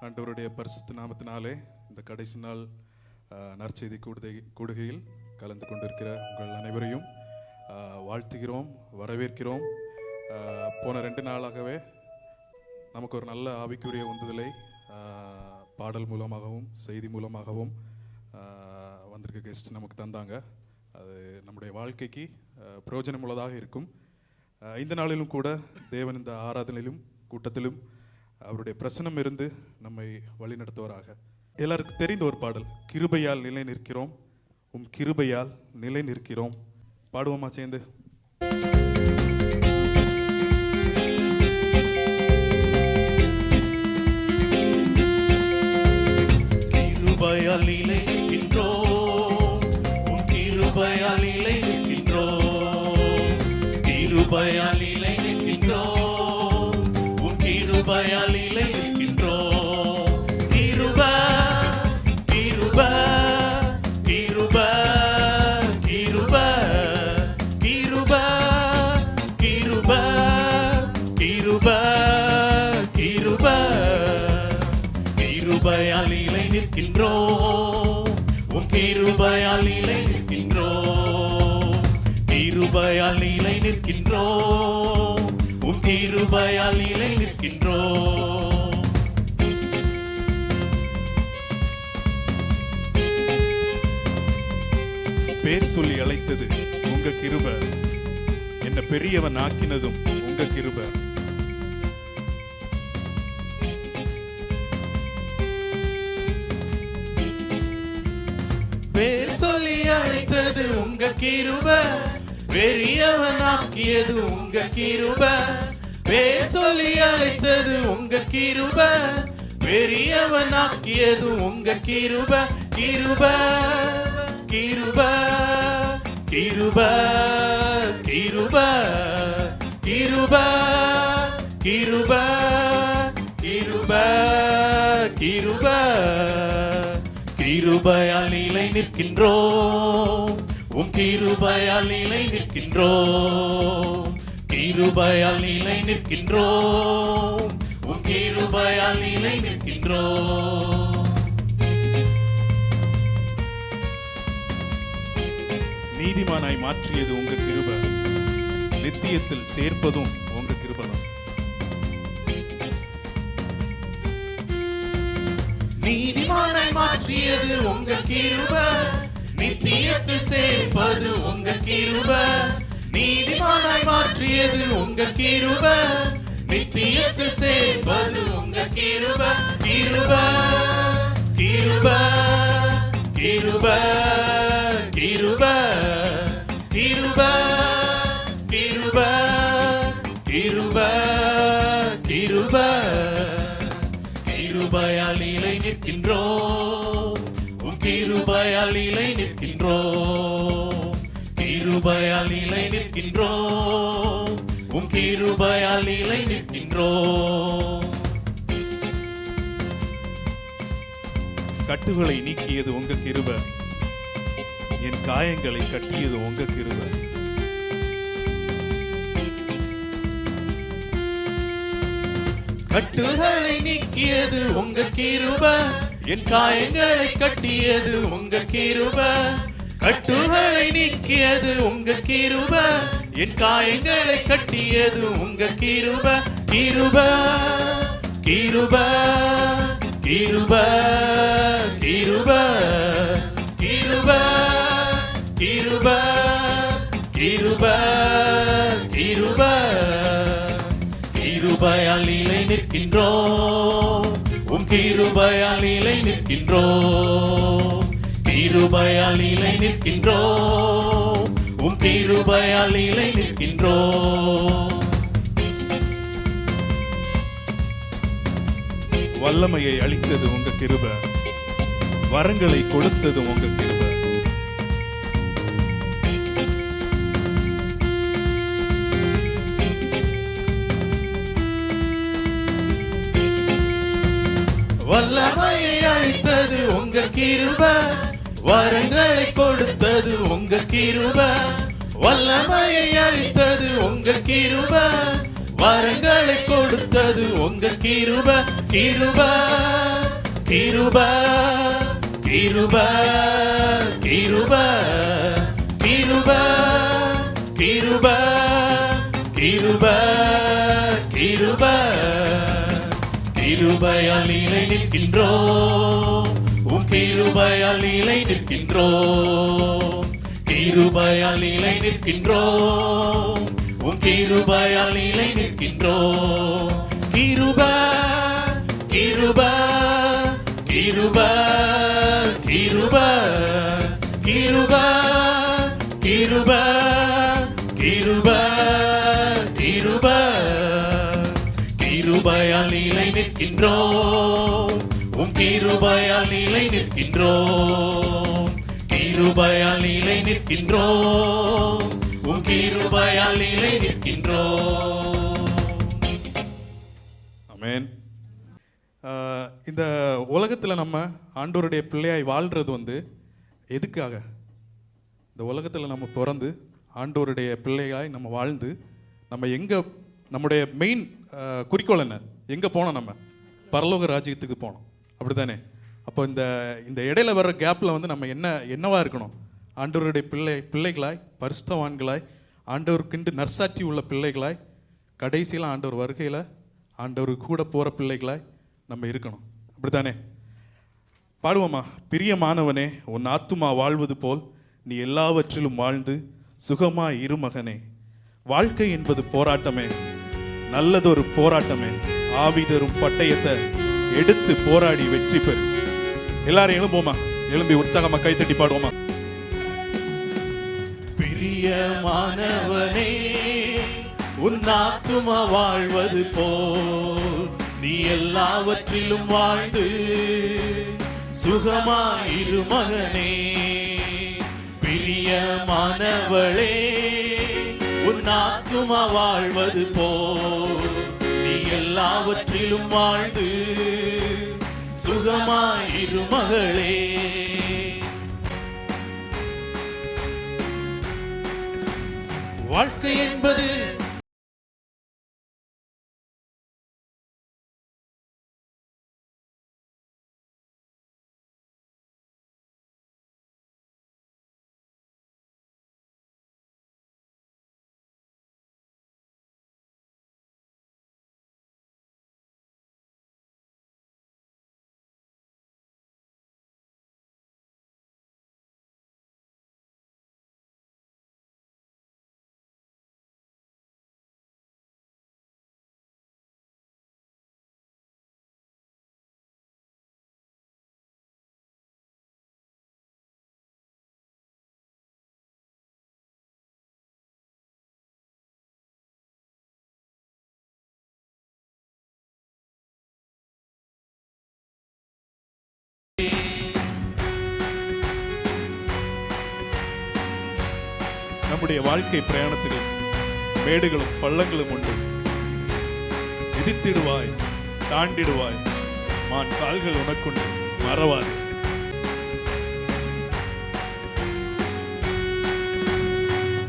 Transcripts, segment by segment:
ஆண்டவருடைய பரிசுத்த நாமத்தினாலே இந்த கடைசி நாள் நற்செய்தி கூடுகையில் கலந்து கொண்டிருக்கிற உங்கள் அனைவரையும் வாழ்த்துகிறோம், வரவேற்கிறோம். போன 2 நாளாகவே நமக்கு ஒரு நல்ல ஆவிக்குரிய உந்துதலை பாடல் மூலமாகவும் செய்தி மூலமாகவும் வந்திருக்க கெஸ்ட் நமக்கு தந்தாங்க. அது நம்முடைய வாழ்க்கைக்கு பிரயோஜனமுள்ளதாக இருக்கும். இந்த நாளிலும் கூட தேவன் இந்த ஆராதனையிலும் கூட்டத்திலும் அவருடைய பிரசனம் இருந்து நம்மை வழி நடத்துவராக. எல்லாருக்கும் தெரிந்த ஒரு பாடல், கிருபையால் நிலை நிற்கிறோம், உம் கிருபையால் நிலை நிற்கிறோம். பாடுவோமா சேர்ந்து? கிருபையால் நிலை நிற்கின்றோம், உம் கிருபையால் நிலை நிற்கின்றோம், கிருபையால் நிலை நிற்கின்றோம், உம் கிருபையால் நிலை நிற்கின்றோம். கிருபை கிருபை கிருபை கிருபை கிருபை கிருபை கிருபை கிருபை கிருபையால் நிலை நிற்கின்றோம், உம் கிருபையால் நிலை நிற்கின்றோம், கிருபையால் நிலை நிற்கின்றோம், உம் கிருபையால் நிலை நிற்கின்றோம். பேர் சொல்லி அழைத்தது உங்க கிருபை, என்ன பெரியவன் ஆக்கினதும் உங்க கிருபை. பேர் சொல்லி அழைத்தது உங்க கிருபை, பெரியவன் ஆக்கியது உங்க கிருபை. பேர் சொல்லி அழைத்தது உங்க கிருபை, பெரியவன் ஆக்கியது உங்க கிருபை. கிருபை கிருபை கிருபை கிருபை கிருபை கிருபை கிருபை கிருபை கிருபையால் நிலை நிற்கின்றோம், உம் கிருபையால் நிலை நிற்கின்றோம், கிருபையால் நிலை நிற்கின்றோம், உம் கிருபையால் நிலை நிற்கின்றோம். நீதிமானாய் மாற்றியது உங்க கிருபை, நித்தியத்தில் சேர்ப்பதும் உங்க கிருபைதான். நீதிமானாய் மாற்றியது உங்க கிருபை, நித்தியத்தில் சேர்ப்பது உங்க கிருபை. நீதிமானாய் மாற்றியது உங்க கிருபை, நித்தியத்தில் சேர்ப்பது உங்க கிருபை. கிருபை கிருபை கிருபை கிருபை கிருபை கிருபை கிருபை கிருபை கிருபையால் நிலை நிற்கின்றோம், உம் கிருபையால் நிலை நிற்கின்றோம், கிருபையால் நிலை நிற்கின்றோம், உம் கிருபையால் நிலை நிற்கின்றோம். கட்டுகளை நீக்கியது உங்க கிருபை, என் காயங்களை கட்டியது உங்க கிருபை. கட்டுகளை நீக்கியது உங்க கிருபை, என் காயங்களை கட்டியது உங்க கிருபை. கட்டுகளை நீக்கியது உங்க கிருபை, என் காயங்களை கட்டியது உங்க கிருபை. கிருபை கிருபை கிருபை கிருபை கிருபை கிருபை கிருபை கிருபை கிருபையால் நிலை நிற்கின்றோம், உம் கிருபையால் நிலை நிற்கின்றோம், கிருபையால் நிலை நிற்கின்றோம், உம் கிருபையால் நிலை நிற்கின்றோம். வல்லமையை அளித்தது உங்க கிருபை, வரங்களை கொடுத்தது உங்க கிருபை. வல்லமையை அளித்தது உங்க கிருபை, வரங்களை கொடுத்தது உங்க கிருபை. வல்லமையை அளித்தது உங்க கிருபை, வரங்களை கொடுத்தது உங்க கிருபை. கிருபை கிருப கிருப கிருப கிருப கிருப கிருப கிருப கிருபையால் நிலை நிற்கின்றோம் உம் கிருபையால் நிலை நிற்கின்றோம் கிருபையால் நிலை நிற்கின்றோம் உம் கிருபையால் நிலை நிற்கின்றோம் கிருப கிருப கிருப கிருப கிருப கிருப கிருப கிருப கிருபையால் நிலை நிற்கின்றோம் உம் கிருபையால் நிலை நிற்கின்றோம் கிருபையால் நிலை நிற்கின்றோம் உம் கிருபையால் நிலை நிற்கின்றோம். ஆமென். இந்த உலகத்தில் நம்ம ஆண்டவருடைய பிள்ளையாய் வாழ்கிறது எதுக்காக? இந்த உலகத்தில் நம்ம பிறந்து ஆண்டவருடைய பிள்ளையாய் நம்ம வாழ்ந்து நம்ம எங்கே, நம்முடைய மெயின் குறிக்கோள் என்ன? எங்கே போனோம்? நம்ம பரலோக ராஜ்யத்துக்கு போனோம், அப்படி தானே? அப்போ இந்த இடையில வர்ற கேப்பில் நம்ம என்னவா இருக்கணும்? ஆண்டவருடைய பிள்ளைகளாய், பரிசுத்தவான்களாய், ஆண்டவருக்குண்டு நற்சாட்சி உள்ள பிள்ளைகளாய், கடைசியில் ஆண்டவர் வருகையில் ஆண்டவருக்கு கூட போகிற பிள்ளைகளாய் நம்ம இருக்கணும், அப்படி தானே? பாடுவோமா? பிரியமானவனே, உன் ஆத்துமா வாழ்வது போல் நீ எல்லாவற்றிலும் வாழ்ந்து சுகமாய் இரு மகனே. வாழ்க்கை என்பது போராட்டமே, நல்லதொரு போராட்டமே. ஆவி தரும் பட்டயத்தை எடுத்து போராடி வெற்றி பெறு. எல்லாரும் எழும்போமா? எழும்பி உற்சாகமா கைத்தட்டி பாடுவோமா? பிரியமானவனே, உன் ஆத்துமா வாழ்வது போல் நீ எல்லாவற்றிலும் வாழ்ந்து சுகமாயிரு மகனே. பிரியமானவளே, உன் ஆத்துமா வாழ்வது போல் நீ எல்லாவற்றிலும் வாழ்ந்து சுகமாயிரு மகளே. வாழ்க்கை என்பது நம்முடைய வாழ்க்கை பிரயாணத்தில் மேடுகளும் பள்ளங்களும் உண்டு. விதித்திடுவாய், தாண்டிடுவாய், மான் கால்கள் உனக்குண்டு, மறவாது.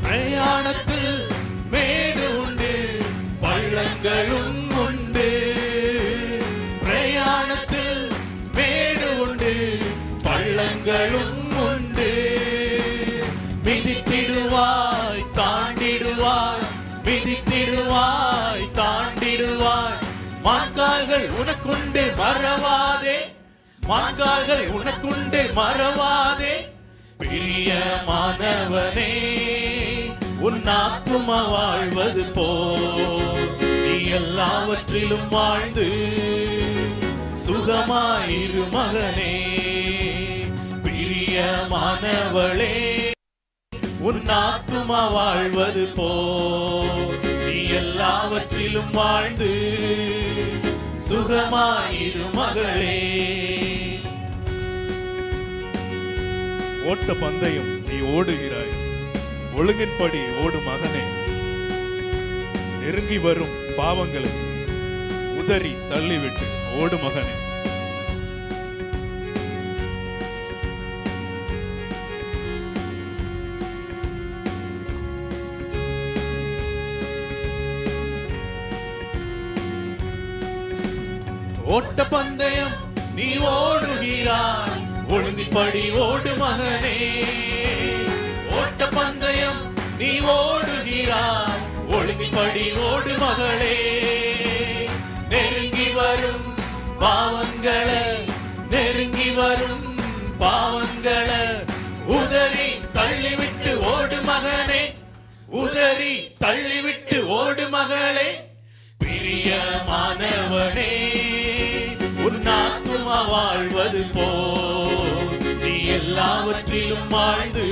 பிரயாணத்தில் மேடு உண்டு, பள்ளங்களும் உண்டு. பிரயாணத்தில் மேடு உண்டு, பள்ளங்களும் உண்டு. மிதித்திடுவாய், தாண்டிடுவாய், மிதித்திடுவாய், தாண்டிடுவாய். மான்கால்கள் உனக்குண்டு, மறவாதே. மான்கால்கள் உனக்குண்டு, மறவாதே. பிரியமானவனே, உன் ஆத்துமா வாழ்வது போல் நீ எல்லாவற்றிலும் வாழ்ந்து சுகமாயிரு மகனே. பிரியமானவளே, உன் ஆத்துமா வாழ்வது போல் நீ எல்லாவற்றிலும் வாழ்ந்து சுகமாயிரு மகளே. ஓட்ட பந்தயம் நீ ஓடுகிறாய், ஒழுங்கின்படி ஓடு மகனே. நெருங்கி வரும் பாவங்களை உதறி தள்ளிவிட்டு ஓடு மகனே. ஓட்ட பந்தயம் நீ ஓடு ஓடுகிறாய் ஒழுங்கின்படி ஓடு மகனே. ஓட்ட பந்தயம் நீ ஓடுகிறாய் ஒழுங்கின்படி ஓடு மகளே. நெருங்கி வரும் பாவங்களை நெருங்கி வரும் பாவங்களை உதறி தள்ளிவிட்டு ஓடு மகனே. உதறி தள்ளிவிட்டு ஓடு மகளே. பிரியமானவனே உன் ஆத்துமா வாழ்வது போல் நீ எல்லாவற்றிலும் வாழ்ந்து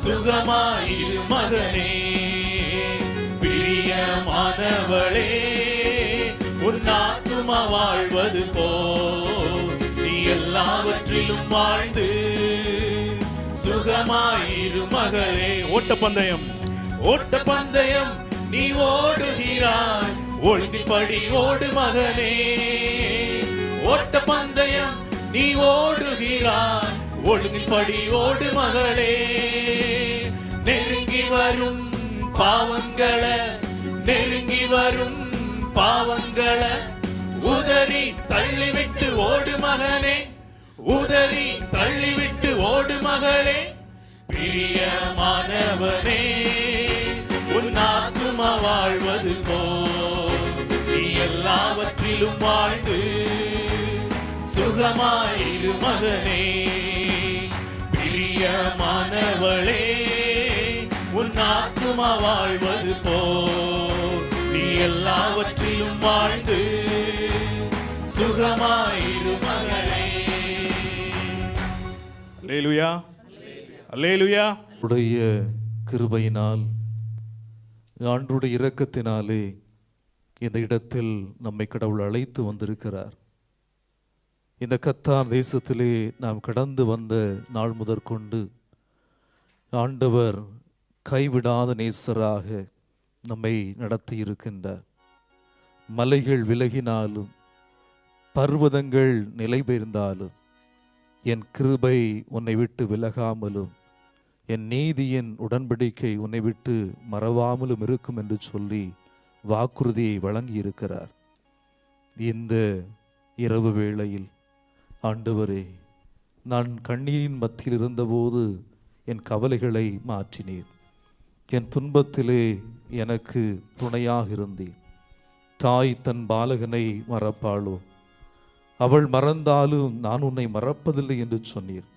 சுகமாயிரு மகனே. பிரியமானவளே உன் ஆத்துமா வாழ்வது போல் நீ எல்லாவற்றிலும் வாழ்ந்து சுகமாயிரு மகளே. ஓட்டப்பந்தயம் ஓட்டப்பந்தயம் நீ ஓடுகிறாய் ஒழுங்கின்படி ஓடு மகனே. ஓட்டப்பந்தயம் நீ ஓடுகிறாய் ஒழுங்கின்படி ஓடு மகளே. நெருங்கி வரும் பாவங்களை நெருங்கி வரும் பாவங்களை உதறி தள்ளிவிட்டு ஓடு மகனே. உதறி தள்ளிவிட்டு ஓடு மகளே. பிரியமானவனே உன் ஆத்துமா வாழ்வது போல் நீ எல்லாவற்றிலும் வாழ்ந்து சுகமாயிரு மகனே. பிரியமானவளே உன் ஆத்துமா வாழ்வது போல் நீ எல்லாவற்றிலும் வாழ்ந்து சுகமாயிரு மகளே. அல்லேலூயா அல்லேலூயா. உடைய கிருபையினால் ஆண்டவருடைய இரக்கத்தினாலே இந்த இடத்தில் நம்மை கடவுள் அழைத்து வந்திருக்கிறார். இந்த கத்தார் தேசத்திலே நாம் கடந்து வந்த நாள் முதற்கொண்டு ஆண்டவர் கைவிடாத நேசராக நம்மை நடத்தி இருக்கின்றார். மலைகள் விலகினாலும் பர்வதங்கள் நிலை பெயர்ந்தாலும் என் கிருபை உன்னை விட்டு விலகாமலும் என் நீதியின் உடன்படிக்கை உன்னை விட்டு மறவாமலும் இருக்கும் என்று சொல்லி வாக்குறுதியை வழங்கி இருக்கிறார். இந்த இரவு வேளையில் ஆண்டவரே, நான் கண்ணீரின் மத்தியில் இருந்தபோது என் கவலைகளை மாற்றினீர். என் துன்பத்திலே எனக்கு துணையாக இருந்தீர். தாய் தன் பாலகனை மறப்பாளோ? அவள் மறந்தாலும் நான் உன்னை மறப்பதில்லை என்று சொன்னீர்.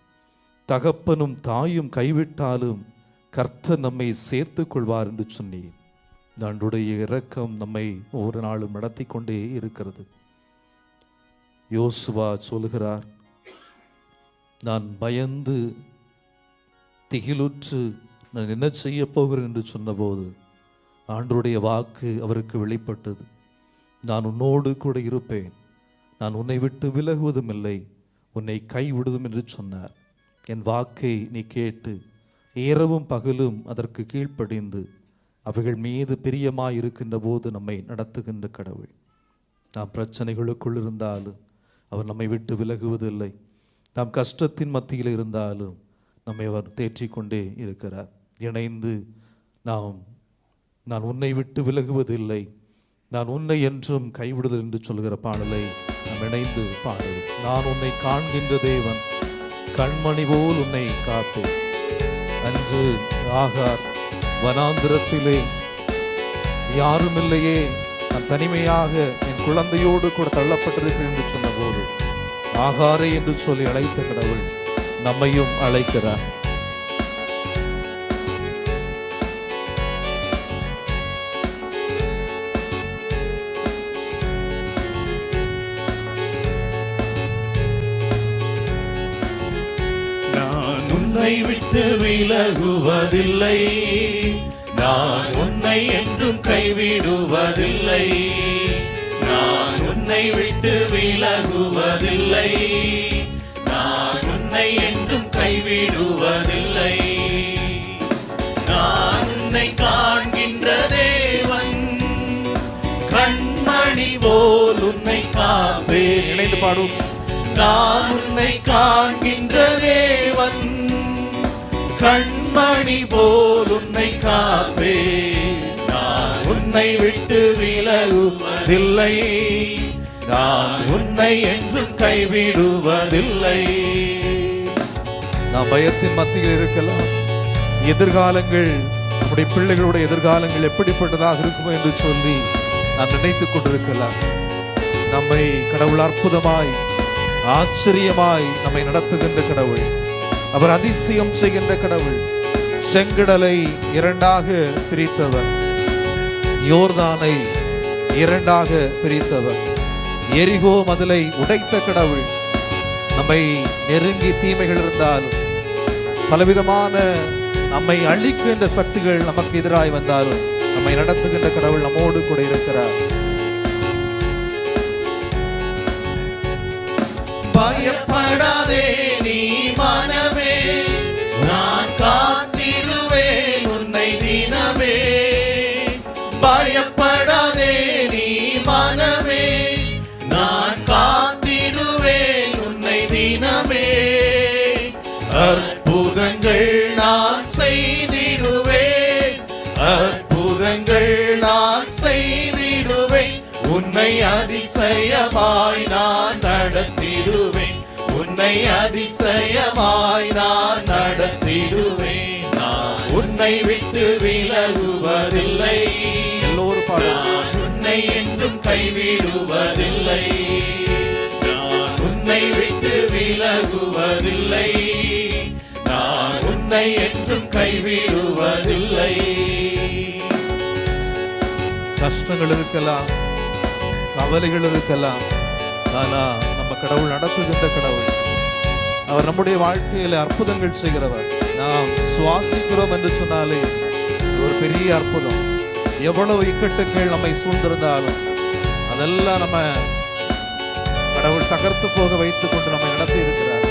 தகப்பனும் தாயும் கைவிட்டாலும் கர்த்தர் நம்மை சேர்த்து கொள்வார் என்று சொன்னீர். ஆண்டவருடைய இரக்கம் நம்மை ஒவ்வொரு நாளும் நடத்தி கொண்டே இருக்கிறது. யோசுவா சொல்கிறார், நான் பயந்து திகிலுற்று நான் என்ன செய்ய போகிறேன் என்று சொன்னபோது ஆண்டவருடைய வாக்கு அவருக்கு வெளிப்பட்டது. நான் உன்னோடு கூட இருப்பேன், நான் உன்னை விட்டு விலகுவதும் இல்லை, உன்னை கைவிடுவதும் என்று சொன்னார். என் வாக்கை நீ கேட்டு இரவும் பகலும் அதற்கு கீழ்ப்படிந்து அவைகள் மீது பிரியமாய் இருக்கின்ற போது நம்மை நடத்துகின்ற கடவுள். நாம் பிரச்சனைகளுக்குள் இருந்தாலும் அவர் நம்மை விட்டு விலகுவதில்லை. நாம் கஷ்டத்தின் மத்தியில் இருந்தாலும் நம்மை அவர் தேற்றிக்கொண்டே இருக்கிறார். இணைந்து நான் உன்னை விட்டு விலகுவதில்லை, நான் உன்னை என்றும் கைவிடுதல் என்று சொல்கிற பாடலை நாம் இணைந்து பாடுவோம். நான் உன்னை காண்கின்ற தேவன், கண்மணி போல் உன்னை காப்பேன். அன்று ஆகார் வனாந்திரத்திலே யாரும் இல்லையே, நான் தனிமையாக என் குழந்தையோடு கூட தள்ளப்பட்டிருக்கிறேன் என்று சொன்னபோது ஆகாரே என்று சொல்லி அழைத்த கடவுள் நம்மையும் அழைக்கிறார். உன்னை விட்டு விலகுவதில்லை, நான் உன்னை என்றும் கைவிடுவதில்லை. நான் உன்னை விட்டு விலகுவதில்லை, நான் உன்னை என்றும் கைவிடுவதில்லை. நான் உன்னை காண்கின்ற தேவன், கண்மணி போல் உன்னை காப்பேன். இணைந்து பாடும். நான் உன்னை காண்கின்ற தேவன், கண்மணி போல் உன்னை காப்பேன். நான் உன்னை விட்டு விலகுவதில்லை, நான் உன்னை என்றும் கைவிடுவதில்லை. நாம் பயத்தின் மத்தியில் இருக்கலாம். எதிர்காலங்கள், நம்முடைய பிள்ளைகளுடைய எதிர்காலங்கள் எப்படிப்பட்டதாக இருக்குமோ என்று சொல்லி நாம் நினைத்துக் கொண்டிருக்கலாம். நம்மை கடவுள் அற்புதமாய் ஆச்சரியமாய் நம்மை நடத்துகின்ற கடவுள். அவர் அதிசயம் செய்கின்ற கடவுள். செங்கடலை இரண்டாக பிரித்தவர், யோர்தானை இரண்டாக பிரித்தவர், எரிகோ மதிலை உடைத்த கடவுள். நம்மை நெருங்கி தீமைகள் இருந்தால், பலவிதமான நம்மை அழிக்கின்ற சக்திகள் நமக்கு எதிராய் வந்தாலும் நம்மை நடத்துகின்ற கடவுள் நம்மோடு கூட இருக்கிறார். பயப்படாதே நீ மனமே, நான் காத்திடுவேன் உன்னை தினமே. பயப்படாதே நீ மனமே, நான் காத்திடுவேன் உன்னை தினமே. அற்புதங்கள் நான் செய்திடுவேன், அற்புதங்கள் நான் செய்திடுவேன். உன்னை அதிசயமாய் நான் நடத்திடுவேன், உன்னை அதிசயமாய் நான் நடத்திடுவேன். நான் உன்னை விட்டு விலகுவதில்லை. எல்லோரும் பாடுவோம். நான் உன்னை என்றும் கைவிடுவதில்லை. நான் உன்னை விட்டு விலகுவதில்லை. நான் உன்னை என்றும் கைவிடுவதில்லை. கஷ்டங்கள் இருக்கலாம், கவலைகள் இருக்கலாம், ஆனா நம்ம கடவுள் நடத்துகின்ற கடவுள். அவர் நம்முடைய வாழ்க்கையில அற்புதங்கள் செய்கிறவர். நாம் சுவாசிக்கிறோம் என்று சொன்னாலே ஒரு பெரிய அற்புதம். எவ்வளவு இக்கட்டுகள் நம்மை சூழ்ந்திருந்தாலும் அதெல்லாம் நம்ம கடவுள் தகர்த்து போக வைத்துக் கொண்டு நம்மை நடத்தி இருக்கிறார்.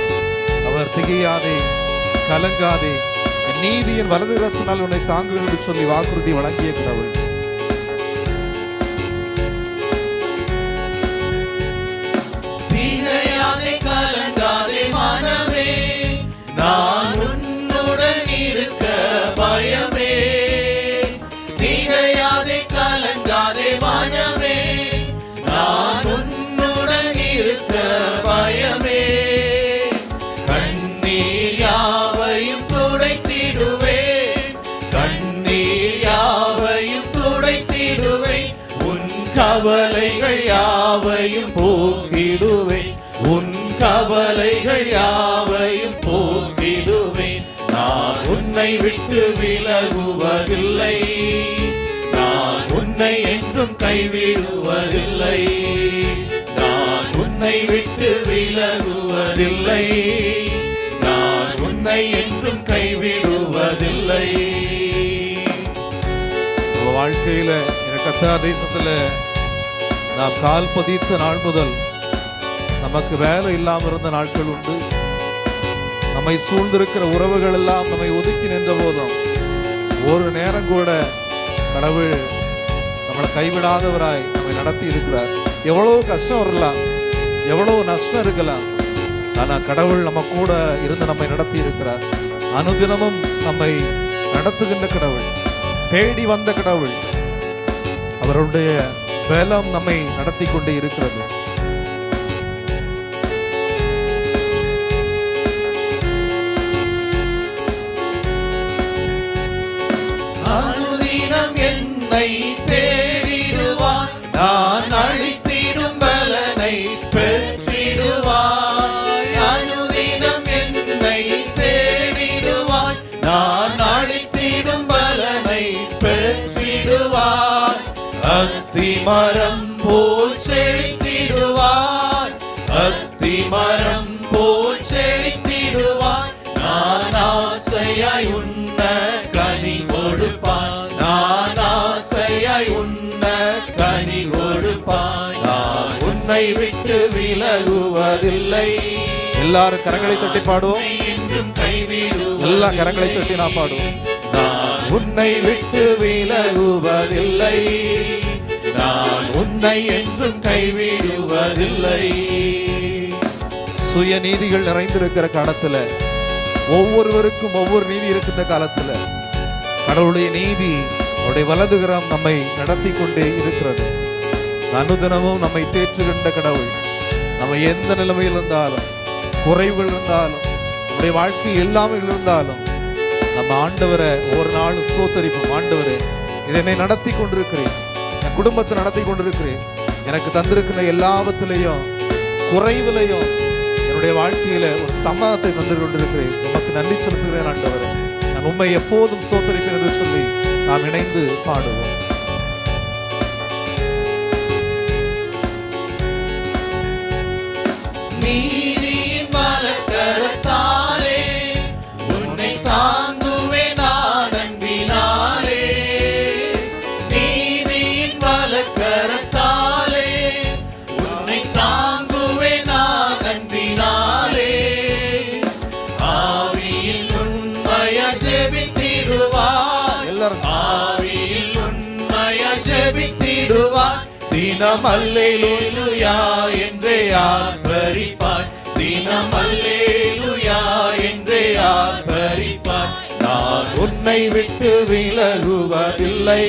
அவர் திகையாதே, கலங்காதே, நீதியின் வலதுகரத்தினால் உன்னை தாங்குவேன் என்று சொல்லி வாக்குறுதி வழங்கிய கடவுள். கலங்காதே மனமே, நான் உன்னுடன் இருக்க பயமே. திகையாதே கலங்காதே மனமே, நான் உன்னுடன் இருக்க பயமே. கண்ணீர் யாவையும் துடைத்திடுவேன், கண்ணீர் யாவையும் துடைத்திடுவேன். உன் கவலைகள் யாவையும் போக்கிடுவேன், உன் கவலைகள் யாவையும் போக்கிடுவேன். நான் உன்னை விட்டு விலகுவதில்லை, நான் உன்னை என்றும் கைவிடுவதில்லை. நான் உன்னை விட்டு விலகுவதில்லை, நான் உன்னை என்றும் கைவிடுவதில்லை. வாழ்க்கையில கத்தார் தேசத்துல நாம் கால் பதித்த நாள் முதல் நமக்கு வேலை இல்லாமல் இருந்த நாட்கள் உண்டு. நம்மை சூழ்ந்திருக்கிற உறவுகள் எல்லாம் நம்மை ஒதுக்கி நின்ற போதும் ஒரு நேரம் கூட கடவுள் நம்மளை கைவிடாதவராய் நம்மை நடத்தி இருக்கிறார். எவ்வளவு கஷ்டம் வரலாம், எவ்வளவு நஷ்டம் இருக்கலாம், ஆனா கடவுள் நம்ம கூட இருந்து நம்மை நடத்தி இருக்கிறார். அனுதினமும் நம்மை நடத்துகின்ற கடவுள், தேடி வந்த கடவுள். அவருடைய பலம் நம்மை நடத்தி கொண்டே இருக்கிறது. அனுதினம் என்னை தேடிடுவான், நான் அழித்திடும் பலனை பெற்றிடுவான். அனுதினம் என்னை தேடிடுவான், நான் அழித்திடும் பலனை பெற்றிடுவான். அத்திமரம் போல் செழித்திடுவான், அத்திமரம் போல் செழித்திடுவான். நான் ஆசையாய் உண்ண கனி கொடுப்பான், நான் ஆசையாய் உண்ண கனி கொடுப்பான். நான் உன்னை விட்டு விலகுவதில்லை. எல்லாரும் கரங்களை தட்டி பாடுவோம். என்றும் கைவிடுவதில்லை. எல்லா கரங்களை தட்டி நான் பாடுவோம். நான் உன்னை விட்டு விலகுவதில்லை, நான் உன்னை என்றும் கைவிடுவதில்லை. சுய நீதிகள் நிறைந்திருக்கிற காலத்துல, ஒவ்வொருவருக்கும் ஒவ்வொரு நீதி இருக்கின்ற காலத்துல கடவுளுடைய நீதி, அவருடைய வலதுகரம் நம்மை நடத்தி கொண்டே இருக்கிறது. அனுதினமும் நம்மை தேற்றுகின்ற கடவுள். நம்ம எந்த நிலைமையில் இருந்தாலும், குறைவுகள் இருந்தாலும், நம்முடைய வாழ்க்கை எல்லாமே இருந்தாலும் நம்ம ஆண்டவரை ஒரு நாள் ஸ்தோத்தரிப்போம். ஆண்டவரே, இதனை நடத்தி கொண்டிருக்கிறேன், என் குடும்பத்தை நடத்தி கொண்டிருக்கிறேன், எனக்கு தந்திருக்கிற எல்லாவற்றிலையும் குறைவிலையும் என்னுடைய வாழ்க்கையில ஒரு சமாதத்தை தந்து கொண்டிருக்கிறேன். உமக்கு நன்றி செலுத்துகிறேன் ஆண்டவரே. நான் உண்மை எப்போதும் ஸ்தோத்தரிப்பேன் என்று சொல்லி நாம் இணைந்து பாடுவோம். நீதியின் வலக்கரத்தாலே உன்னை தாங்குவேன் நான் அன்பினாலே. நீதியின் வலக்கரத்தாலே உன்னை தாங்குவேன் நான் அன்பினாலே. ஆவியில் உண்மைய ஜெபித்திடுவார், எல்லாரும் ஆவியில் உண்மைய ஜெபித்திடுவார். தினம் அல்லேலூயா என்றே ஆர்ப்பரிப்பாய், தினம் அல்லேலூயா என்றே ஆர்ப்பரிப்பாய். நான் உன்னை விட்டு விலகுவதில்லை,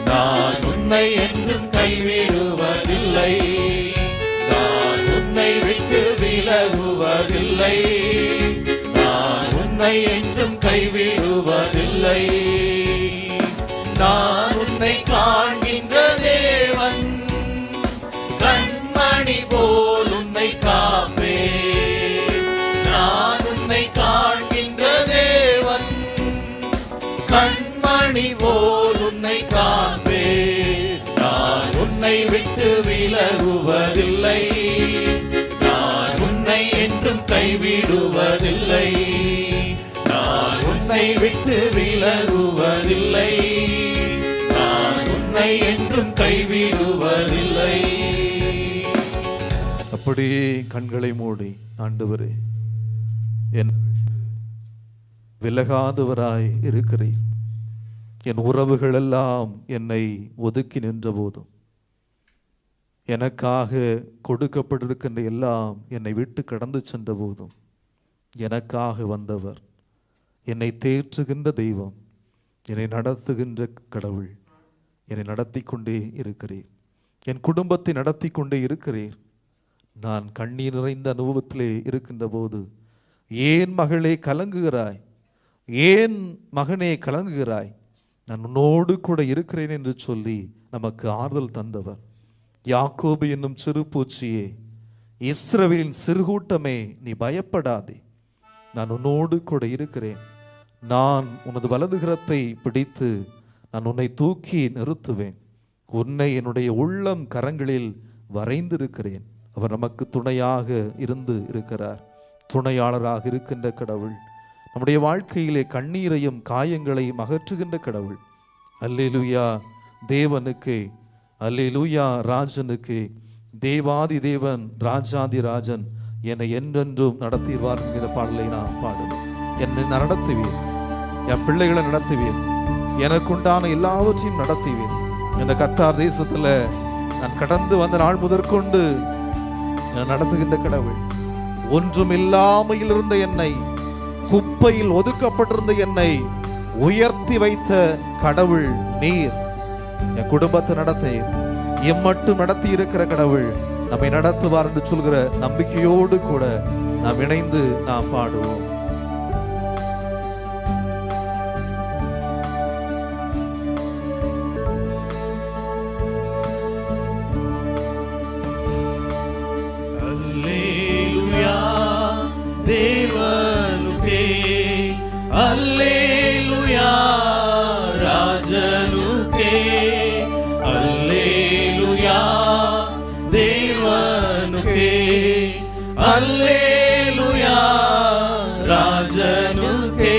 நான் உன்னை என்றும் கைவிடுவதில்லை. நான் உன்னை விட்டு விலகுவதில்லை, நான் உன்னை என்றும் கைவிடுவதில்லை. நான் உன்னை காண்கின்ற தேவன், கண்மணி போல் உன்னை காப்பே. நான் உன்னை காண்கின்ற தேவன், கண்மணி போல் உன்னை காப்பே. நான் உன்னை விட்டு விலகுவதில்லை, நான் உன்னை என்றும் கைவிடுவதில்லை. நான் உன்னை விட்டு விலகுவதில்லை, நான் உன்னை என்றும் கைவிடுவதில்லை. அப்படியே கண்களை மூடி, ஆண்டவரே, என் விலகாதவராய் இருக்கிறேன். என் உறவுகள் எல்லாம் என்னை ஒதுக்கி நின்ற போதும், எனக்காக கொடுக்கப்பட்டிருக்கின்ற எல்லாம் என்னை விட்டு கடந்து சென்ற போதும், எனக்காக வந்தவர், என்னை தேற்றுகின்ற தெய்வம், என்னை நடத்துகின்ற கடவுள், என்னை நடத்தி கொண்டே இருக்கிறீர். என் குடும்பத்தை நடத்தி கொண்டே இருக்கிறீர். நான் கண்ணீர் நிறைந்த அனுபவத்திலே இருக்கின்ற போது, ஏன் மகளே கலங்குகிறாய், ஏன் மகனே கலங்குகிறாய், நான் உன்னோடு கூட இருக்கிறேன் என்று சொல்லி நமக்கு ஆறுதல் தந்தவர். யாக்கோபு என்னும் சிறு பூச்சியே, இஸ்ரவேலின் சிறுகூட்டமே, நீ பயப்படாதே, நான் உன்னோடு கூட இருக்கிறேன். நான் உனது வலதுகரத்தை பிடித்து நான் உன்னை தூக்கி நிறுத்துவேன். உன்னை என்னுடைய உள்ளம் கரங்களில் வரைந்திருக்கிறேன். அவர் நமக்கு துணையாக இருந்து இருக்கிறார். துணையாளராக இருக்கின்ற கடவுள், நம்முடைய வாழ்க்கையிலே கண்ணீரையும் காயங்களையும் அகற்றுகின்ற கடவுள். அல்லேலூயா தேவனுக்கு, அல்லேலூயா ராஜனுக்கு. தேவாதி தேவன், ராஜாதி ராஜன் என்னை என்றென்றும் நடத்திடுவார் என்கிற பாடலை நான் பாடுவேன். என்னை நடத்துவேன், என் பிள்ளைகளை நடத்துவேன், எனக்குண்டான எல்லாவற்றையும் நடத்துவேன். இந்த கத்தார் தேசத்துல நான் கடந்து வந்த நாள் முதற்கொண்டு நடத்துகின்ற கடவுள். ஒன்றுமில்லாமையில் இருந்த என்னை, குப்பையில் ஒதுக்கப்பட்டிருந்த என்னை உயர்த்தி வைத்த கடவுள் நீர். என் குடும்பத்தை நடத்தீர், எம்மட்டும் நடத்தி இருக்கிற கடவுள் நம்மை நடத்துவார் என்று சொல்கிற நம்பிக்கையோடு கூட நாம் இணைந்து நாம் பாடுவோம். தேவனுக்கே அல்லேலூயா, ராஜனுக்கே அல்லேலூயா. தேவனுக்கே அல்லேலூயா, ராஜனுக்கே.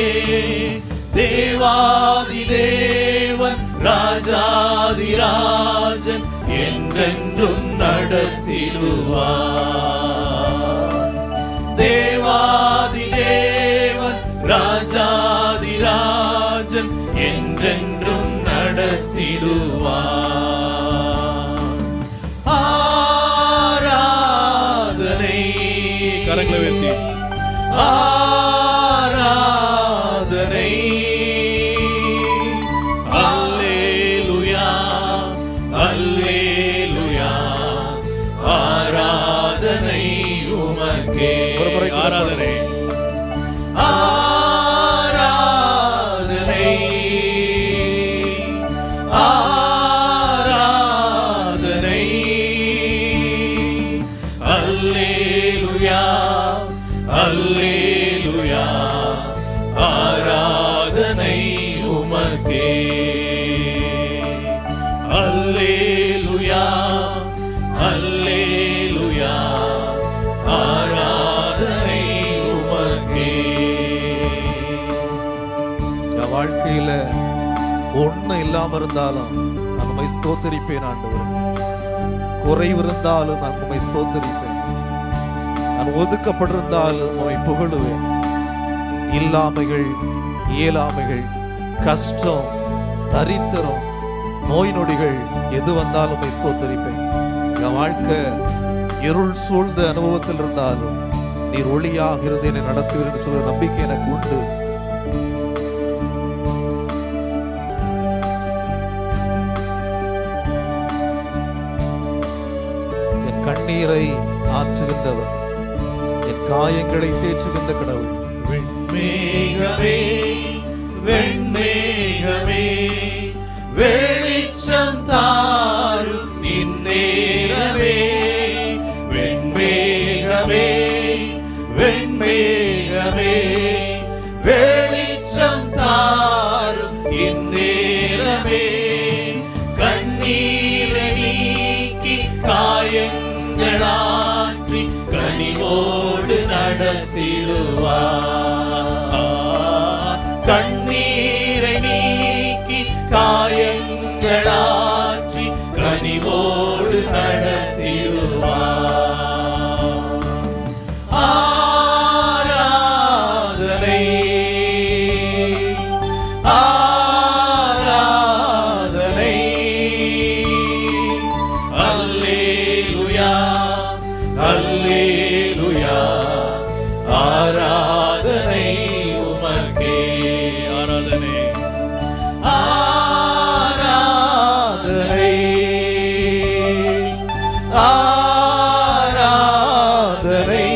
தேவாதி தேவன், ராஜாதி ராஜன் என்றென்றும் நடத்திடுவார். தேவாதி தேவன், ராஜாதி ராஜன் என்றென்றும் நடத்திடுவார். ஆராதனை, கரங்களை உயர்த்தி ஆராதனை. அல்லேலூயா, அல்லேலூயா. உமக்கே. ஒரு முறை கூட ஆராதனை ஆராதனை ஆராதனை. அல்லேலூயா அல்லேலூயா. ஆராதனை உமக்கே. அல்லேலூயா அல்லேலூயா. ஆராதனை உமக்கே. என் வாழ்க்கையில ஒண்ணு இல்லாம இருந்தாலும் நான் உம்மை ஸ்தோத்தரிப்பேன் ஆண்டவரே. குறைவு இருந்தாலும் நான் உம்மை ஸ்தோத்தரிப்பேன். நான் ஒதுக்கப்பட்டிருந்தாலும் உம்மை புகழுவேன். இல்லாமைகள், இயலாமைகள், கஷ்டம், தரித்திரம், நோய் நொடிகள் எது வந்தாலும் உம்மை ஸ்தோத்தரிப்பேன். என் வாழ்க்கை இருள் சூழ்ந்த அனுபவத்தில் இருந்தாலும் நீர் ஒளியாக இருந்து என்னை நடத்துவீர் என்று சொல்ற நம்பிக்கை எனக்கு உண்டு. என் கண்ணீரை ஆற்றுகின்றவர், என் காயங்களை தேற்றுகின்ற கடவுள். வெண்மேகமே வெண்மேகமே வெளிச்சம் தாரும் இந்நேரமே. வெண்மேகமே வெண்மேகமே வெளிச்சம் தாரும் இந்நேரமே. கண்ணீரை நீக்கி காயங்களாற்றி கனிவோடு நடத்திடுவார். கண்ணீரை நீக்கி காயங்களாற்றி கனிவோடு நடத்திடுவார். ஆராதனை ஆராதனை. அல்லேலூயா அல்லேலூயா. ஆராதனை உமக்கே. ஆராதனை ஆராதனை ஆராதனை.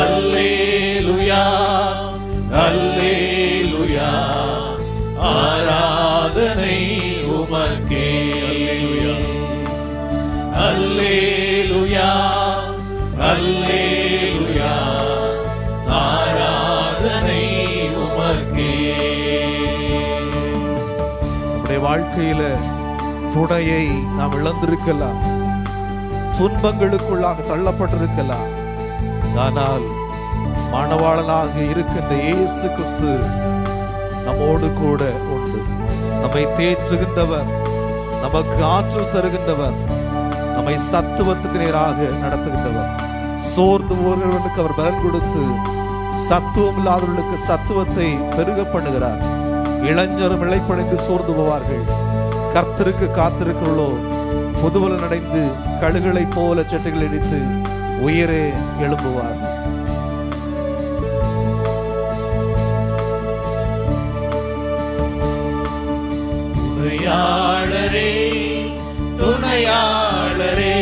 அல்லேலூயா அல்லேலூயா. ஆராதனை உமக்கே. அல்லேலூயா அல்லேலூயா. ஆராதனை உமக்கே. நம்முடைய வாழ்க்கையில துணையை நாம் இழந்திருக்கலாம், துன்பங்களுக்குள்ளாக தள்ளப்பட்டிருக்கலாம். ஆனால் மணவாளனாக இருக்கின்ற இயேசு கிறிஸ்து நம்மோடு கூட உண்டு. நம்மை தேற்றுகின்றவர், நமக்கு ஆற்றல் தருகின்றவர், நம்மை சத்துவத்துக்கு நேராக நடத்துகின்றவர். சோர்ந்து ஒருவனுக்கு அவர் பலன் கொடுத்து சத்துவம் இல்லாதவர்களுக்கு சத்துவத்தை பெருக பண்ணுகிறார். இளைஞரும் இளைப்படைந்து சோர்ந்து போவார்கள். கர்த்தருக்கு காத்திருக்கிறோ புதுவலன் அடைந்து கழுகளைப் போல செட்டைகள் இடித்து உயிரே எழும்புவார். துணையாளரே துணையாளரே.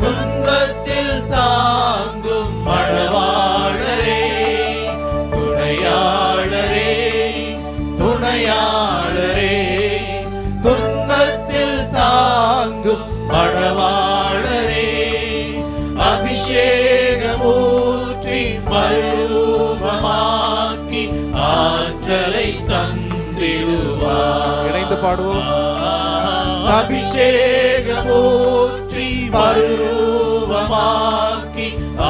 துன்பத்தில் தாங்கும் மணவாளரே. துணையாளரே துணையாளரே. துன்பத்தில் தாங்கும் மணவாளரே. அபிஷேகமூற்றி மறுரூபமாக்கி ஆற்றலை தந்திடுவார். இணைந்து பாடுவோம். அபிஷேகமூற்றி மறுரூபமாக்கி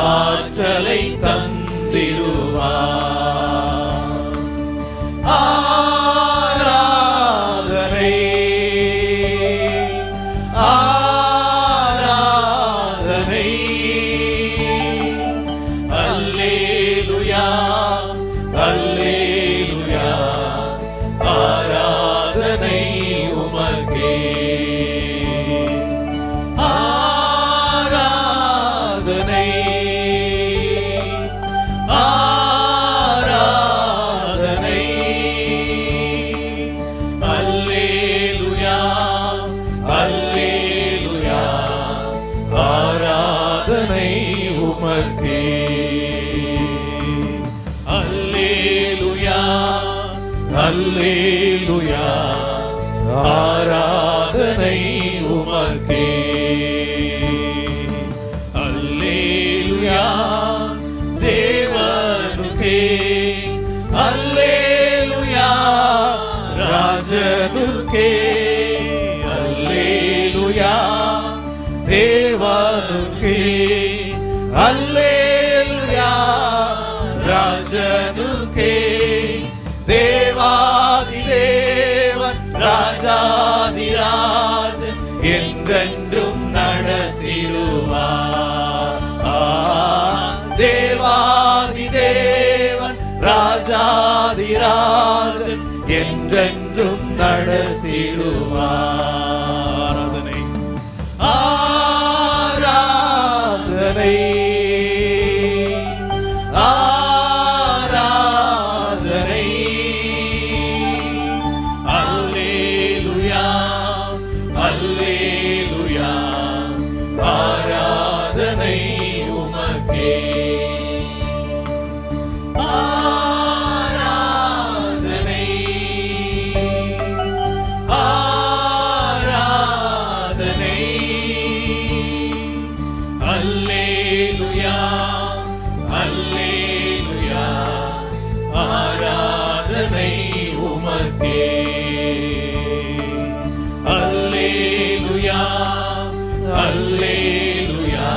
ஆற்றலை தந்திடுவார். ஆராதனை ஆராதனை. அல்லேலூயா அல்லேலூயா. ஆராதனை உமக்கே. ஆராதனை ஆராதனை. உமக்கே. அல்லேலூயா அல்லேலூயா ஆராதனை உமக்கே. அல்லேலூயா தேவனுக்கே. அல்லேலூயா ராஜனுக்கே. அல்லேலூயா தேவனுக்கே. அல்லேலூயா ராஜனுக்கே. தேவாதிதேவன் ராஜாதிராஜன் என்றென்றும் நடத்திடுவார். தேவாதிதேவன் ராஜாதிராஜன் என்றென்றும் நடத்திடுவார். ஆராதனை ஆராதனை அல்லேலூயா அல்லேலூயா ஆராதனை உமக்கே. ஆராதனை ஆராதனை அல்லேலூயா அல்லேலூயா ஆராதனை உமக்கே. அல்லேலூயா அல்லேலூயா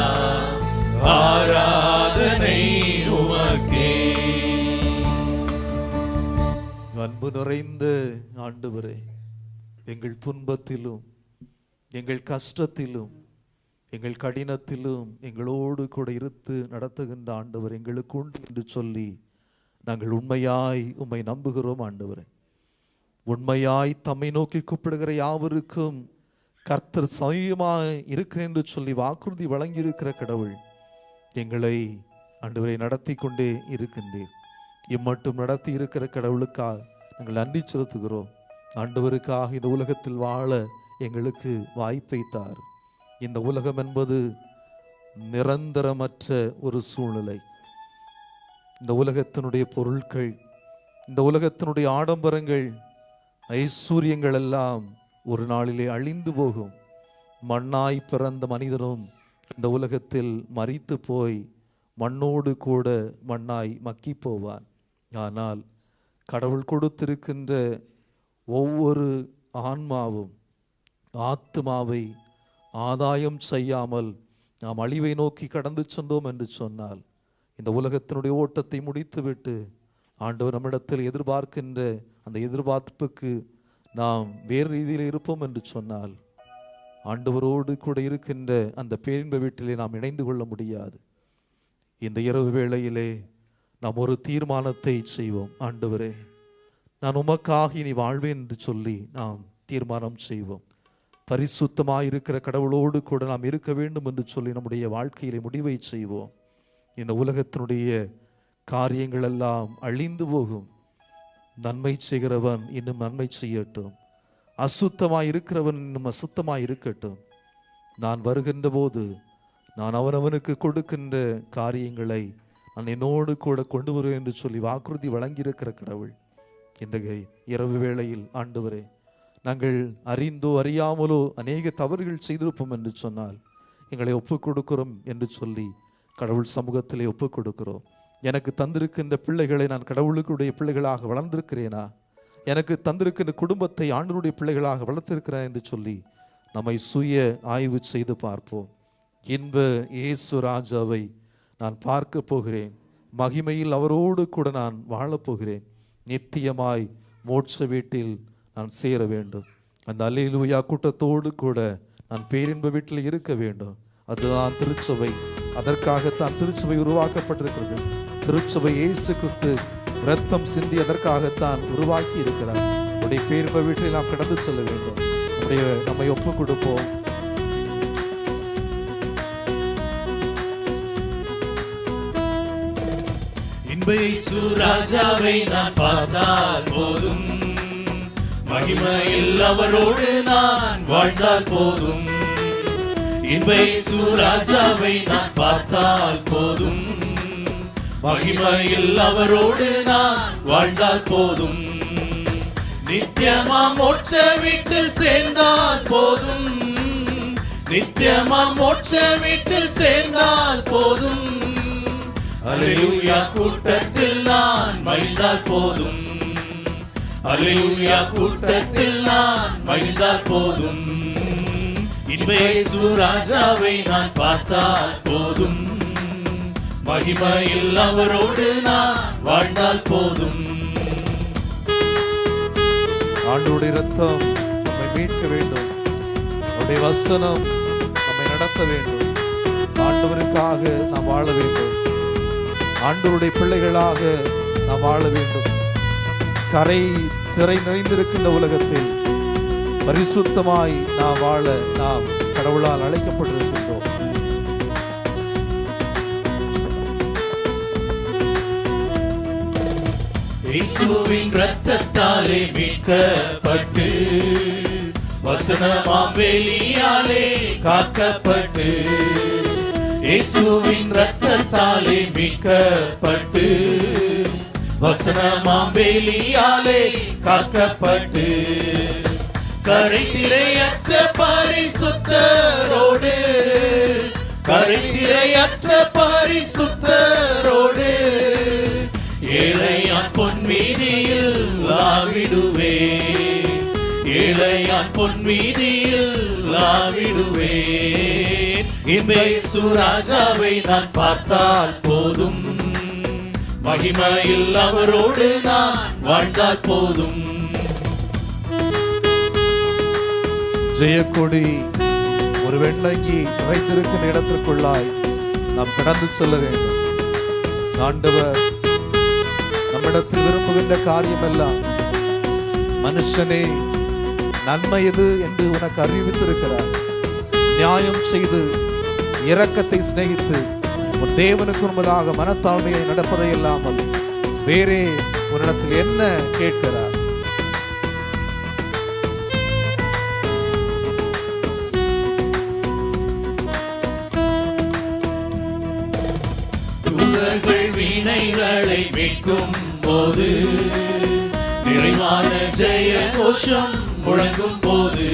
ஆராதனை உமக்கே. அன்பு நிறைந்த ஆண்டவரே, எங்கள் துன்பத்திலும் எங்கள் கஷ்டத்திலும் எங்கள் கடினத்திலும் எங்களோடு கூட இருத்து நடத்துகின்ற ஆண்டவர் எங்களுக்கு உண்டு என்று சொல்லி நாங்கள் உண்மையாய் உம்மை நம்புகிறோம். ஆண்டவரே, உண்மையாய் தம்மை நோக்கி கூப்பிடுகிற யாவருக்கும் கர்த்தர் சமயமாய் இருக்கிறேன் என்று சொல்லி வாக்குறுதி வழங்கியிருக்கிற கடவுள் எங்களை ஆண்டவரை நடத்தி கொண்டே இருக்கின்றீர். இம்மட்டும் நடத்தி இருக்கிற கடவுளுக்காக நாங்கள் நன்றி செலுத்துகிறோம். ஆண்டவருக்காக இந்த உலகத்தில் வாழ எங்களுக்கு வாய்ப்பை தார். இந்த உலகம் என்பது நிரந்தரமற்ற ஒரு சூழ்நிலை. இந்த உலகத்தினுடைய பொருட்கள், இந்த உலகத்தினுடைய ஆடம்பரங்கள், ஐஸ்வர்யங்கள் எல்லாம் ஒரு நாளிலே அழிந்து போகும். மண்ணாய் பிறந்த மனிதனும் இந்த உலகத்தில் மரித்து போய் மண்ணோடு கூட மண்ணாய் மக்கி போவான். ஆனால் கடவுள் கொடுத்திருக்கின்ற ஒவ்வொரு ஆன்மாவும் ஆத்மாவை ஆதாயம் செய்யாமல் நாம் அழிவை நோக்கி கடந்து சென்றோம் என்று சொன்னால், இந்த உலகத்தினுடைய ஓட்டத்தை முடித்துவிட்டு ஆண்டவர் நம்மிடத்தில் எதிர்பார்க்கின்ற அந்த எதிர்பார்ப்புக்கு நாம் வேறு ரீதியில் இருப்போம் என்று சொன்னால், ஆண்டவரோடு கூட இருக்கின்ற அந்த பேரின்ப வீட்டிலே நாம் இணைந்து கொள்ள முடியாது. இந்த இரவு வேளையிலே நாம் ஒரு தீர்மானத்தை செய்வோம். ஆண்டவரே, நான் உமக்காக இனி வாழ்வேன் என்று சொல்லி நாம் தீர்மானம் செய்வோம். பரிசுத்தமாயிருக்கிற கடவுளோடு கூட நாம் இருக்க வேண்டும் என்று சொல்லி நம்முடைய வாழ்க்கையிலே முடிவை செய்வோம். இந்த உலகத்தினுடைய காரியங்கள் எல்லாம் அழிந்து போகும். நன்மை செய்கிறவன் இன்னும் நன்மை செய்யட்டும், அசுத்தமாய் இருக்கிறவன் இன்னும் அசுத்தமாய் இருக்கட்டும். நான் வருகின்ற போது நான் அவனவனுக்கு கொடுக்கின்ற காரியங்களை நான் என்னோடு கூட கொண்டு வருவேன் என்று சொல்லி வாக்குறுதி வழங்கியிருக்கிற கடவுள் இந்த இரவு வேளையில் ஆண்டவரே, நாங்கள் அறிந்தோ அறியாமலோ அநேக தவறுகள் செய்திருப்போம் என்று சொன்னால் எங்களை ஒப்புக் கொடுக்கிறோம் என்று சொல்லி கடவுள் சமூகத்திலே ஒப்புக் கொடுக்கிறோம். எனக்கு தந்திருக்கின்ற பிள்ளைகளை நான் கடவுளுடைய பிள்ளைகளாக வளர்ந்திருக்கிறேனா, எனக்கு தந்திருக்கின்ற குடும்பத்தை ஆண்டவருடைய பிள்ளைகளாக வளர்த்திருக்கிறேன் என்று சொல்லி நம்மை சுய ஆய்வு செய்து பார்ப்போம். இன்ப இயேசு ராஜாவை நான் பார்க்க போகிறேன். மகிமையில் அவரோடு கூட நான் வாழப்போகிறேன். நித்தியமாய் மோட்ச வீட்டில் நான் சேர வேண்டும். அந்த அல்லேலூயா கூட்டத்தோடு கூட நான் பேரின்ப வீட்டில் இருக்க வேண்டும். அதுதான் திருச்சபை. அதற்காகத்தான் திருச்சபை உருவாக்கப்பட்டிருக்கிறது. திருச்சபை இயேசு கிறிஸ்து இரத்தம் சிந்தி அதற்காகத்தான் உருவாக்கி இருக்கிறார். உடைய பேரின்ப வீட்டில் நாம் கடந்து செல்ல வேண்டும். நம்மை ஒப்புக் கொடுப்போம். இன்ப இயேசு ராஜாவை நான் பார்த்தால் போதும், மகிமையில் அவரோடு நான் வாழ்ந்தால் போதும். இன்ப இயேசு ராஜாவை நான் பார்த்தால் போதும், மகிமையில் அவரோடு நான் வாழ்ந்தால் போதும். நித்தியமா மோட்ச வீட்டில் சேர்ந்தால் போதும். நித்தியமா மோட்ச வீட்டில் சேர்ந்தால் போதும். அல்லேலூயா கூட்டத்தில் நான் மகிழ்ந்தால் போதும். அல்லேலூயா கூட்டத்தில் நான் மகிழ்ந்தால் போதும். இன்ப இயேசு ராஜாவை நான் பார்த்தால் போதும். மகிமையில் அவரோடு நான் வாழ்ந்தால் போதும். ஆண்டவருடைய இரத்தம் நம்மை மீட்க வேண்டும். அவருடைய வசனம் நம்மை நடத்த வேண்டும். ஆண்டவருக்காக நாம் வாழ வேண்டும். ஆண்டவருடைய பிள்ளைகளாக நாம் வாழ வேண்டும். கரை திரை நிறைந்திருக்கின்ற உலகத்தில் பரிசுத்தமாய் நாம் வாழ நாம் கடவுளால் அழைக்கப்பட்டிருக்கின்றோம். இயேசுவின் இரத்தத்தாலே மீட்கப்பட்டு வசனமாம் வேலியாலே காக்கப்பட்டு. இயேசுவின் இரத்தத்தாலே மீட்கப்பட்டு வசனமாம் வேலியாலே காக்கப்பட்டு. கரைதிரையற்ற பரிசுத்தரோடு கரைதிரையற்ற பரிசுத்தரோடு ஏழையான் பொன் வீதியில் ஆவிடுவே. ஏழையான் பொன் வீதியில் ஆவிடுவே. இன்ப இயேசு ராஜாவை நான் பார்த்தால் போதும். மகிமையில் அவரோடு நான் வாழ்ந்தால் போதும். ஜெயக்கொடி ஒரு வெண்ணங்கி நிறைந்திருக்கிற இடத்திற்குள்ளாய் நாம் கடந்து செல்ல வேண்டும். ஆண்டவர் நம்மிடத்தில் விரும்புகின்ற காரியமெல்லாம் மனுஷனே நன்மை எது என்று உனக்கு அறிவித்திருக்கிறார். நியாயம் செய்து இரக்கத்தை சிநேகித்து உன் தேவனுக்கு முன்பதாக மனத்தாழ்மையை நடப்பதை இல்லாமல் வேறே உன்னிடத்தில் என்ன கேட்கிறார்? தூதர்கள் வீணைகளை மீட்கும் போது நிறைவான ஜெய கோஷம் முழங்கும் போது.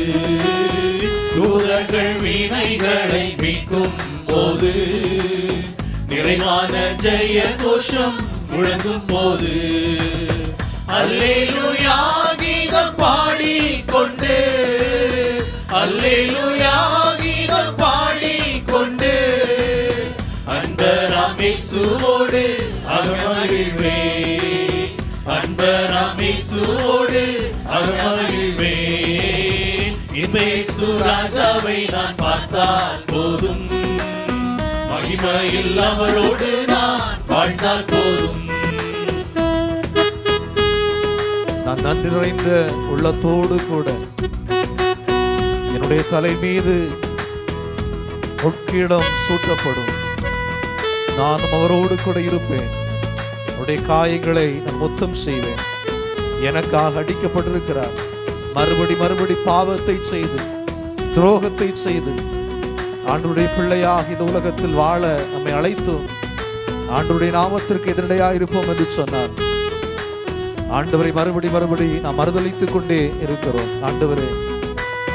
தூதர்கள் வீணைகளை மீட்கும் போது நிறைவான ஜெய கோஷம் முழங்கும் போது. அல்லேலூயா கீதம் பாடிக்கொண்டு அல்லேலூயா கீதம் பாடிக்கொண்டு அன்பராம் இயேசுவோடு அகமகிழ்வே. அன்பராம் இயேசுவோடு அகமகிழ்வே. இன்ப இயேசு ராஜாவை நான் பார்த்தால் போதும். மகிமையில் அவரோடு நான் வாழ்ந்தால் போதும். நான் நன்றி நிறைந்த உள்ளத்தோடு கூட என்னுடைய தலை மீது பொற்கிடம் சூட்டப்படும். நானும் அவரோடு கூட இருப்பேன். அவருடைய காயங்களை நான் மொத்தம் செய்வேன். எனக்காக அடிக்கப்பட்டிருக்கிறார். மறுபடி பாவத்தை செய்து துரோகத்தை செய்து ஆண்டவருடைய பிள்ளையாக இந்த உலகத்தில் வாழ நம்மை அழைத்தோம். ஆண்டவருடைய நாமத்திற்கு எதிரடையாக இருப்போம் என்று சொன்னார். ஆண்டவரை மறுபடி நாம் மறுதளித்துக் கொண்டே இருக்கிறோம். ஆண்டவரே,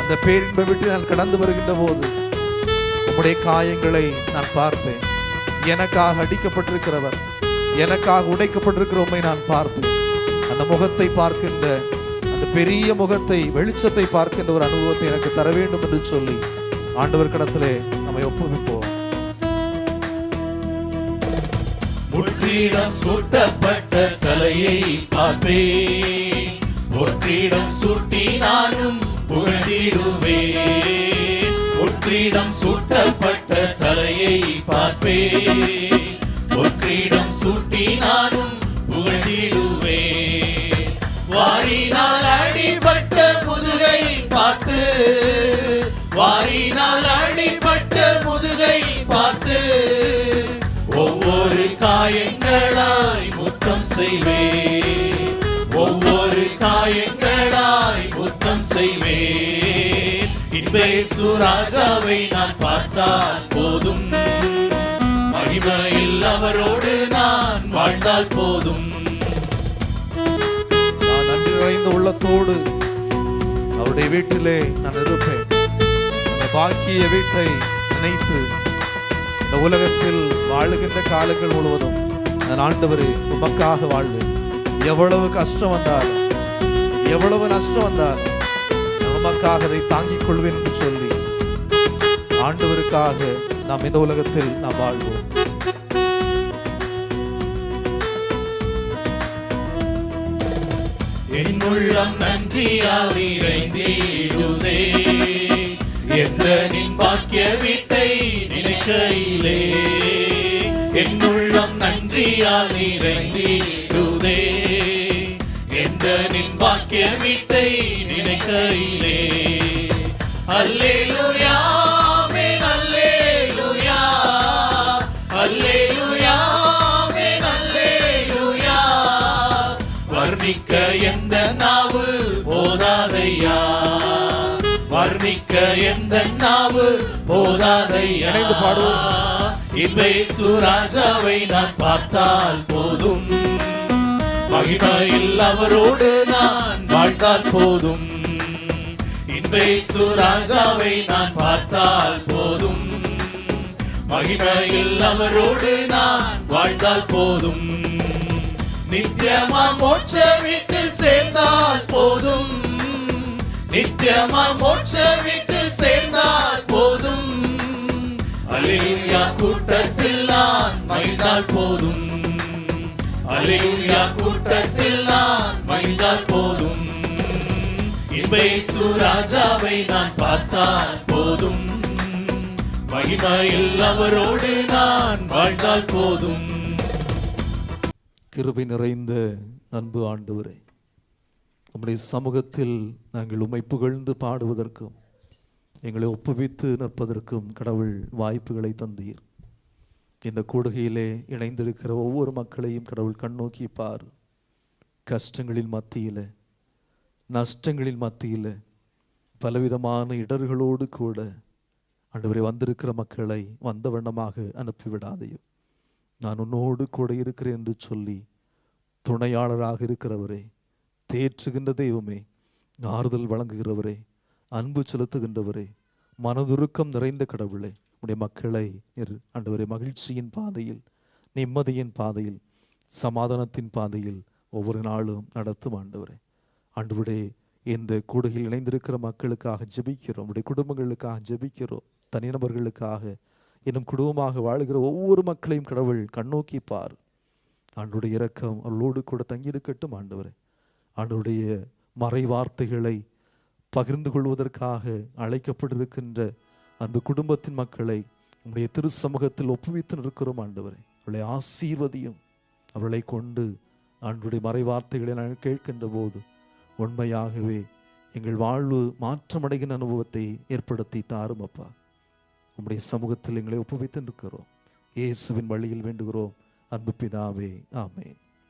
அந்த பேரின்பை விட்டு நான் கடந்து வருகின்ற போது உம்முடைய காயங்களை நான் பார்ப்பேன். எனக்காக அடிக்கப்பட்டிருக்கிறவர், எனக்காக உடைக்கப்பட்டிருக்கிற உம்மை நான் பார்ப்பேன். அந்த முகத்தை பார்க்கின்ற, அந்த பெரிய முகத்தை, வெளிச்சத்தை பார்க்கின்ற ஒரு அனுபவத்தை எனக்கு தர வேண்டும் என்று சொல்லி ஆண்டவர் கடத்திலே நம்மை ஒப்புவிப்போம். முற்றிடம் சூட்டப்பட்ட தலையை பார்ப்பேன். முற்றிடம் சூட்டி நானும் புகழ்ந்திடுவேன். முற்றிடம் சூட்டப்பட்ட தலையை பார்ப்பேன். முற்றிடம் சூட்டி நானும் புகழ்ந்திடுவேன். வாரினால் அடிபட்ட முதுகை பார்த்து, வாரினால் அடிபட்ட முதுகை பார்த்து ஒவ்வொரு காயங்களாய் முத்தம் செய்வேன். ஒவ்வொரு காயங்களாய் முத்தம் செய்வேன். இன்ப இயேசு ராஜாவை நான் பார்த்தால் போதும். மகிமையில் அவரோடு நான் வாழ்ந்தால் போதும். நான் நன்றி நிறைந்த உள்ளத்தோடு அவருடைய வீட்டிலே நான் இருப்பேன். அந்த பாக்கிய வீட்டை நினைத்து இந்த உலகத்தில் வாழுகின்ற காலங்கள் முழுவதும் நான் ஆண்டவரே உமக்காக வாழ்வேன். எவ்வளவு கஷ்டம் வந்தாலும், எவ்வளவு நஷ்டம் வந்தாலும் நான் உமக்காக அதை தாங்கிக் கொள்வேன் என்று சொல்லி ஆண்டவருக்காக நாம் இந்த உலகத்தில் நாம் வாழ்வோம். என் உள்ளம் நன்றியால் நிறைந்திடுதே, எந்த நின் பாக்கிய வீட்டை நினைக்கையிலே. என் உள்ளம் நன்றியால் நிறைந்திடுதே, எந்த நின் பாக்கிய வீட்டை நினைக்கையிலே. அல்லேலூயா ஆமென், அல்லேலூயா, அல்லேலூயா ஆமென், அல்லேலூயா. வர்ணிக்க எந்த நாவு போதாதையா, வர்ணிக்க எந்த நாவு போதாதையா. இணைந்து பாடுவோம். இயேசு ராஜாவை நான் பார்த்தால் போதும், மகிமையில் அவரோடு நான் வாழ்ந்தால் போதும். இயேசு ராஜாவை நான் பார்த்தால் போதும், மகிமையில் அவரோடு நான் வாழ்ந்தால் போதும். நித்தியமாய் மோட்ச வீட்டில் சேர்ந்தால் போதும், நித்தியமாய் மோட்ச வீட்டில் சேர்ந்தால் போதும். அல்லேலூயா கூட்டத்தில் நான் மகிழ்ந்தால் போதும், அல்லேலூயா கூட்டத்தில் நான் மகிழ்ந்தால் போதும். இயேசு ராஜாவை நான் பார்த்தால் போதும், மகிமையில் அவரோடு நான் வாழ்ந்தால் போதும். கிருபை நிறைந்த அன்பு ஆண்டவரே, நம்முடைய சமூகத்தில் நாங்கள் உம்மை புகழ்ந்து பாடுவதற்கும் எங்களை ஒப்புவித்து நிற்பதற்கும் கடவுள் வாய்ப்புகளை தந்தீர். இந்த கூடுகையிலே இணைந்திருக்கிற ஒவ்வொரு மக்களையும் கடவுள் கண்ணோக்கி பார். கஷ்டங்களின் மத்தியில், நஷ்டங்களின் மத்தியில், பலவிதமான இடர்களோடு கூட ஆண்டவரே வந்திருக்கிற மக்களை வந்த வண்ணமாக அனுப்பிவிடாதையும். நான் உன்னோடு கூட இருக்கிறேன் என்று சொல்லி துணையாளராக இருக்கிறவரே, தேற்றுகின்ற தெய்வமே, ஆறுதல் வழங்குகிறவரே, அன்பு செலுத்துகின்றவரே, மனதுருக்கம் நிறைந்த கடவுளே, உடைய மக்களை ஆண்டவரே மகிழ்ச்சியின் பாதையில், நிம்மதியின் பாதையில், சமாதானத்தின் பாதையில் ஒவ்வொரு நாளும் நடத்தும் ஆண்டவரே. ஆண்டவரே, இந்த கூடுகையில் இணைந்திருக்கிற மக்களுக்காக ஜெபிக்கிறோம், உடைய குடும்பங்களுக்காக ஜெபிக்கிறோம், தனிநபர்களுக்காக இன்னும் குடும்பமாக வாழ்கிற ஒவ்வொரு மக்களையும் கடவுள் கண்ணோக்கி பார். ஆண்டவருடைய இரக்கம் அவர்களோடு கூட தங்கியிருக்கட்டும் ஆண்டவரே. ஆண்டவருடைய மறை வார்த்தைகளை பகிர்ந்து கொள்வதற்காக அழைக்கப்பட்டிருக்கின்ற அன்பு குடும்பத்தின் மக்களை உம்முடைய திரு சமூகத்தில் ஒப்புவித்து நிற்கிறோம் ஆண்டவரே. அவர்களை ஆசீர்வதியும். அவர்களை கொண்டு ஆண்டவருடைய மறை வார்த்தைகளை நாங்கள் கேட்கின்ற போது உண்மையாகவே எங்கள் வாழ்வு மாற்றமடைகின்ற அனுபவத்தை ஏற்படுத்தி தாரும் அப்பா. உம்முடைய சமூகத்தில் எங்களை ஒப்புவித்து நிற்கிறோம். இயேசுவின் வழியில் வேண்டுகிறோம் அன்பு பிதாவே, ஆமென்.